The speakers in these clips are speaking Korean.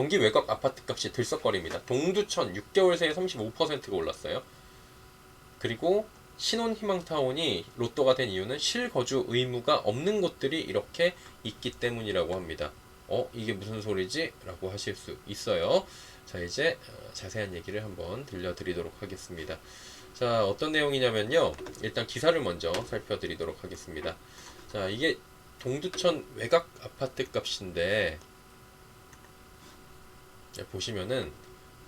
경기 외곽 아파트 값이 들썩거립니다. 동두천 6개월 새에 35%가 올랐어요. 그리고 신혼희망타운이 로또가 된 이유는 실거주 의무가 없는 곳들이 이렇게 있기 때문이라고 합니다. 이게 무슨 소리지? 라고 하실 수 있어요. 자, 이제 자세한 얘기를 한번 들려드리도록 하겠습니다. 자, 어떤 내용이냐면요. 일단 기사를 먼저 살펴드리도록 하겠습니다. 자, 이게 동두천 외곽 아파트 값인데, 보시면은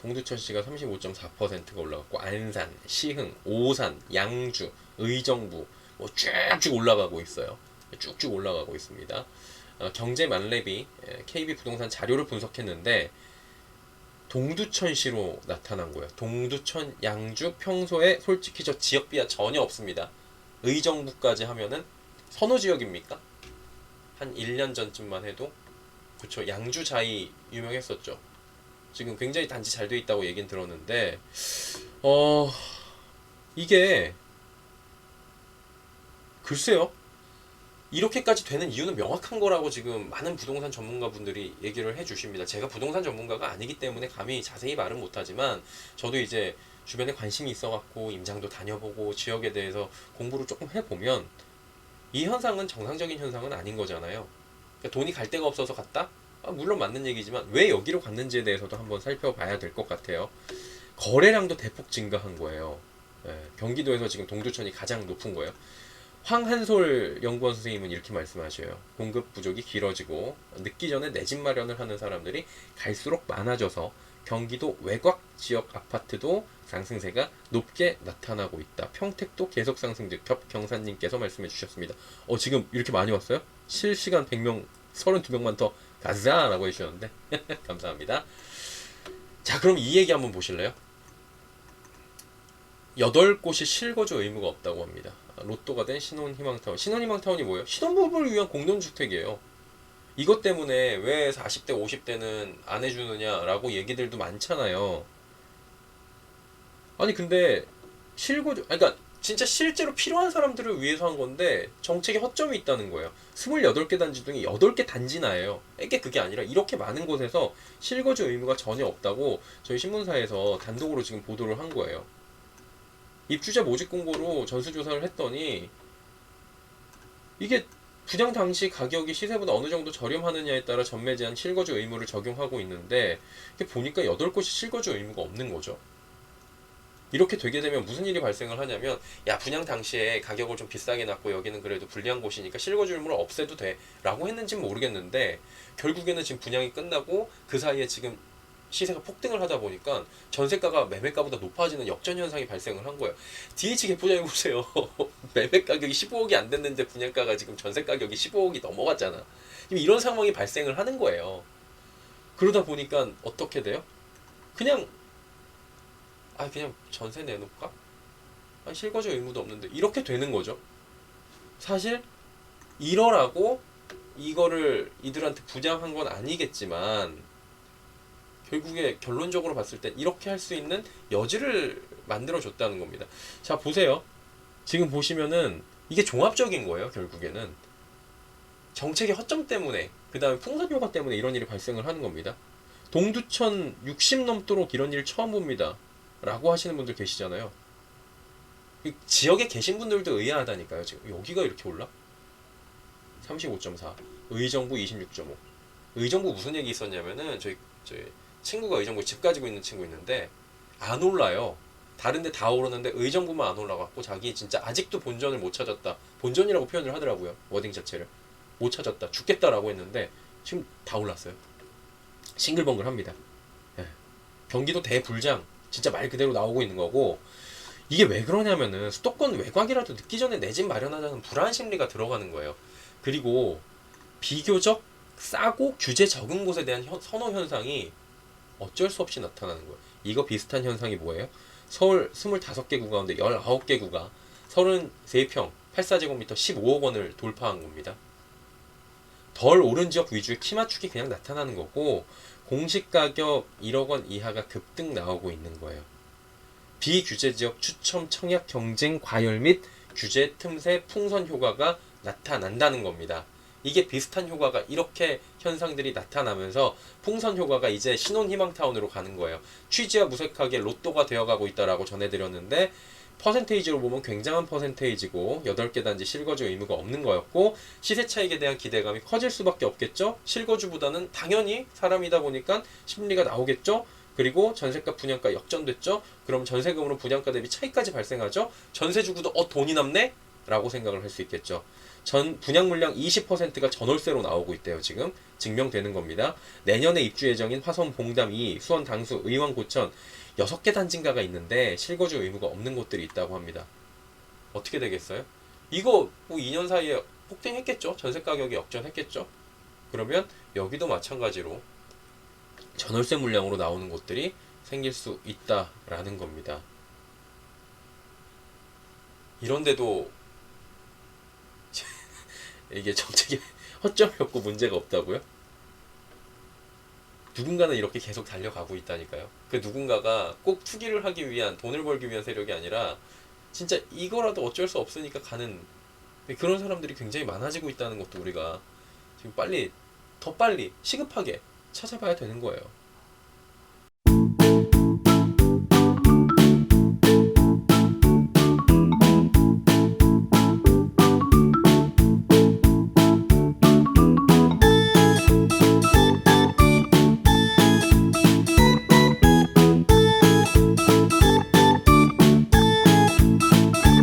동두천시가 35.4%가 올라갔고, 안산, 시흥, 오산, 양주, 의정부 뭐 쭉쭉 올라가고 있어요. 쭉쭉 올라가고 있습니다. 경제 만렙이 KB 부동산 자료를 분석했는데 동두천시로 나타난 거예요. 동두천, 양주 평소에 솔직히 저 지역 비하 전혀 없습니다. 의정부까지 하면은 선호 지역입니까? 한 1년 전쯤만 해도 그쵸, 양주 자이 유명했었죠. 지금 굉장히 단지 잘 돼 있다고 얘긴 들었는데 이게 글쎄요. 이렇게까지 되는 이유는 명확한 거라고 지금 많은 부동산 전문가분들이 얘기를 해주십니다. 제가 부동산 전문가가 아니기 때문에 감히 자세히 말은 못하지만 저도 이제 주변에 관심이 있어갖고 임장도 다녀보고 지역에 대해서 공부를 조금 해보면 이 현상은 정상적인 현상은 아닌 거잖아요. 그러니까 돈이 갈 데가 없어서 갔다? 물론 맞는 얘기지만 왜 여기로 갔는지에 대해서도 한번 살펴봐야 될 것 같아요. 거래량도 대폭 증가한 거예요. 경기도에서 지금 동두천이 가장 높은 거예요. 황한솔 연구원 선생님은 이렇게 말씀하셔요. 공급 부족이 길어지고 늦기 전에 내 집 마련을 하는 사람들이 갈수록 많아져서 경기도 외곽 지역 아파트도 상승세가 높게 나타나고 있다. 평택도 계속 상승 중. 겹경사님께서 말씀해 주셨습니다. 지금 이렇게 많이 왔어요? 실시간 100명, 32명만 더 가자라고 해주셨는데 감사합니다. 자, 그럼 이 얘기 한번 보실래요? 8곳이 실거주 의무가 없다고 합니다. 로또가 된 신혼희망타운. 신혼희망타운이 뭐예요? 신혼부부를 위한 공동주택이에요. 이것 때문에 왜 40대, 50대는 안 해주느냐라고 얘기들도 많잖아요. 아니 근데 그러니까 진짜 실제로 필요한 사람들을 위해서 한 건데 정책에 허점이 있다는 거예요. 28개 단지 중에 8개 단지나예요. 이게 그게 아니라 이렇게 많은 곳에서 실거주 의무가 전혀 없다고 저희 신문사에서 단독으로 지금 보도를 한 거예요. 입주자 모집 공고로 전수조사를 했더니 이게 분양 당시 가격이 시세보다 어느 정도 저렴하느냐에 따라 전매 제한 실거주 의무를 적용하고 있는데 이게 보니까 8곳이 실거주 의무가 없는 거죠. 이렇게 되게 되면 무슨 일이 발생을 하냐면 분양 당시에 가격을 좀 비싸게 놨고 여기는 그래도 불리한 곳이니까 실거주 의무를 없애도 돼 라고 했는지는 모르겠는데 결국에는 지금 분양이 끝나고 그 사이에 지금 시세가 폭등을 하다 보니까 전세가가 매매가보다 높아지는 역전 현상이 발생을 한 거예요. DH 개포장해 보세요. 매매 가격이 15억이 안 됐는데 분양가가 지금 전세 가격이 15억이 넘어갔잖아. 지금 이런 상황이 발생을 하는 거예요. 그러다 보니까 어떻게 돼요? 그냥 전세 내놓을까? 실거주 의무도 없는데 이렇게 되는 거죠. 사실 이러라고 이거를 이들한테 부양한 건 아니겠지만 결국에 결론적으로 봤을 때 이렇게 할 수 있는 여지를 만들어줬다는 겁니다. 자, 보세요. 지금 보시면은 이게 종합적인 거예요. 결국에는 정책의 허점 때문에, 그 다음에 풍선 효과 때문에 이런 일이 발생을 하는 겁니다. 동두천 60 넘도록 이런 일 처음 봅니다 라고 하시는 분들 계시잖아요. 지역에 계신 분들도 의아하다니까요. 지금 여기가 이렇게 올라? 35.4, 의정부 26.5. 의정부 무슨 얘기 있었냐면은 저희 친구가 의정부에 집 가지고 있는 친구 있는데 안 올라요. 다른데 다 오르는데 의정부만 안 올라갔고 자기 진짜 아직도 본전을 못 찾았다. 본전이라고 표현을 하더라고요. 워딩 자체를. 못 찾았다. 죽겠다라고 했는데 지금 다 올랐어요. 싱글벙글합니다. 경기도 대불장 진짜 말 그대로 나오고 있는 거고 이게 왜 그러냐면은 수도권 외곽이라도 늦기 전에 내 집 마련하자는 불안 심리가 들어가는 거예요. 그리고 비교적 싸고 규제 적은 곳에 대한 선호 현상이 어쩔 수 없이 나타나는 거예요. 이거 비슷한 현상이 뭐예요? 서울 25개 구 가운데 19개 구가 33평 84제곱미터 15억 원을 돌파한 겁니다. 덜 오른 지역 위주의 키 맞추기 그냥 나타나는 거고 공시 가격 1억 원 이하가 급등 나오고 있는 거예요. 비규제 지역 추첨 청약 경쟁 과열 및 규제 틈새 풍선 효과가 나타난다는 겁니다. 이게 비슷한 효과가 이렇게 현상들이 나타나면서 풍선 효과가 이제 신혼 희망타운으로 가는 거예요. 취지와 무색하게 로또가 되어가고 있다라고 전해드렸는데 퍼센테이지로 보면 굉장한 퍼센테이지고 8개 단지 실거주 의무가 없는 거였고 시세 차익에 대한 기대감이 커질 수밖에 없겠죠. 실거주보다는 당연히 사람이다 보니까 심리가 나오겠죠. 그리고 전세가 분양가 역전됐죠. 그럼 전세금으로 분양가 대비 차익까지 발생하죠. 전세 주고도 돈이 남네? 라고 생각을 할 수 있겠죠. 전 분양 물량 20%가 전월세로 나오고 있대요. 지금 증명되는 겁니다. 내년에 입주 예정인 화성, 봉담 2, 수원, 당수, 의왕, 고천 6개 단지인가가 있는데 실거주 의무가 없는 곳들이 있다고 합니다. 어떻게 되겠어요? 이거 뭐 2년 사이에 폭등했겠죠. 전세 가격이 역전했겠죠. 그러면 여기도 마찬가지로 전월세 물량으로 나오는 곳들이 생길 수 있다라는 겁니다. 이런데도 이게 정책에 허점이 없고 문제가 없다고요? 누군가는 이렇게 계속 달려가고 있다니까요. 그 누군가가 꼭 투기를 하기 위한, 돈을 벌기 위한 세력이 아니라 진짜 이거라도 어쩔 수 없으니까 가는 그런 사람들이 굉장히 많아지고 있다는 것도 우리가 지금 더 빨리 시급하게 찾아봐야 되는 거예요.